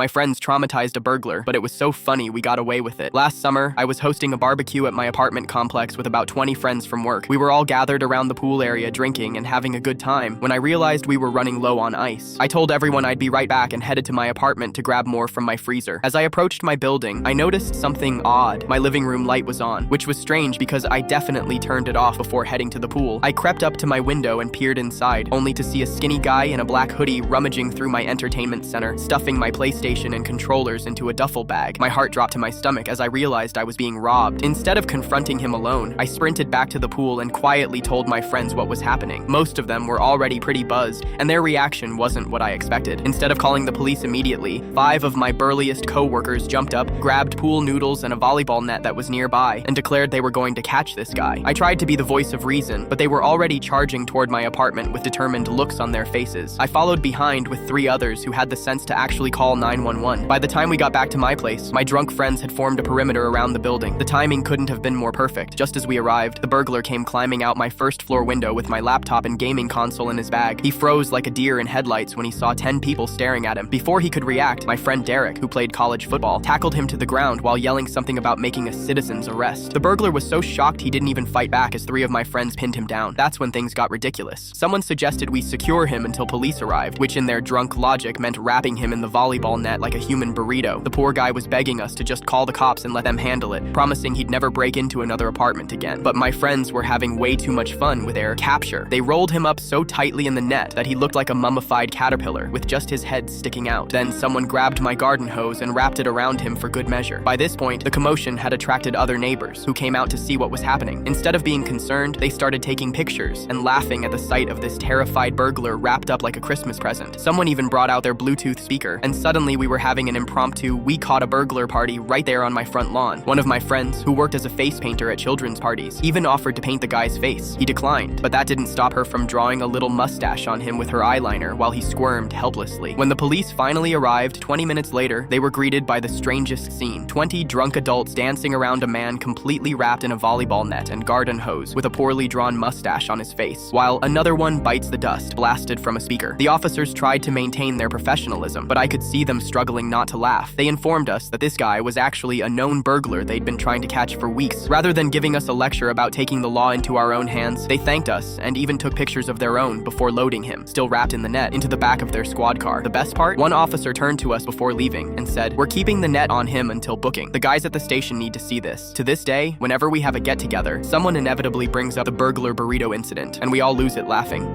My friends traumatized a burglar, but it was so funny we got away with it. Last summer, I was hosting a barbecue at my apartment complex with about 20 friends from work. We were all gathered around the pool area drinking and having a good time when I realized we were running low on ice. I told everyone I'd be right back and headed to my apartment to grab more from my freezer. As I approached my building, I noticed something odd. My living room light was on, which was strange because I definitely turned it off before heading to the pool. I crept up to my window and peered inside, only to see a skinny guy in a black hoodie rummaging through my entertainment center, stuffing my PlayStation and controllers into a duffel bag. My heart dropped to my stomach as I realized I was being robbed. Instead of confronting him alone, I sprinted back to the pool and quietly told my friends what was happening. Most of them were already pretty buzzed, and their reaction wasn't what I expected. Instead of calling the police immediately, 5 of my burliest co-workers jumped up, grabbed pool noodles and a volleyball net that was nearby, and declared they were going to catch this guy. I tried to be the voice of reason, but they were already charging toward my apartment with determined looks on their faces. I followed behind with 3 others who had the sense to actually call 911. By the time we got back to my place, my drunk friends had formed a perimeter around the building. The timing couldn't have been more perfect. Just as we arrived, the burglar came climbing out my first floor window with my laptop and gaming console in his bag. He froze like a deer in headlights when he saw 10 people staring at him. Before he could react, my friend Derek, who played college football, tackled him to the ground while yelling something about making a citizen's arrest. The burglar was so shocked he didn't even fight back as 3 of my friends pinned him down. That's when things got ridiculous. Someone suggested we secure him until police arrived, which in their drunk logic meant wrapping him in the volleyball net like a human burrito. The poor guy was begging us to just call the cops and let them handle it, promising he'd never break into another apartment again. But my friends were having way too much fun with their capture. They rolled him up so tightly in the net that he looked like a mummified caterpillar with just his head sticking out. Then someone grabbed my garden hose and wrapped it around him for good measure. By this point, the commotion had attracted other neighbors who came out to see what was happening. Instead of being concerned, they started taking pictures and laughing at the sight of this terrified burglar wrapped up like a Christmas present. Someone even brought out their Bluetooth speaker, and suddenly we were having an impromptu "we caught a burglar" party right there on my front lawn. One of my friends, who worked as a face painter at children's parties, even offered to paint the guy's face. He declined, but that didn't stop her from drawing a little mustache on him with her eyeliner while he squirmed helplessly. When the police finally arrived 20 minutes later, they were greeted by the strangest scene. 20 drunk adults dancing around a man completely wrapped in a volleyball net and garden hose with a poorly drawn mustache on his face, while another one bites the dust blasted from a speaker. The officers tried to maintain their professionalism, but I could see them struggling not to laugh. They informed us that this guy was actually a known burglar they'd been trying to catch for weeks. Rather than giving us a lecture about taking the law into our own hands, they thanked us and even took pictures of their own before loading him, still wrapped in the net, into the back of their squad car. The best part? One officer turned to us before leaving and said, "We're keeping the net on him until booking. The guys at the station need to see this." To this day, whenever we have a get-together, someone inevitably brings up the burglar burrito incident, and we all lose it laughing.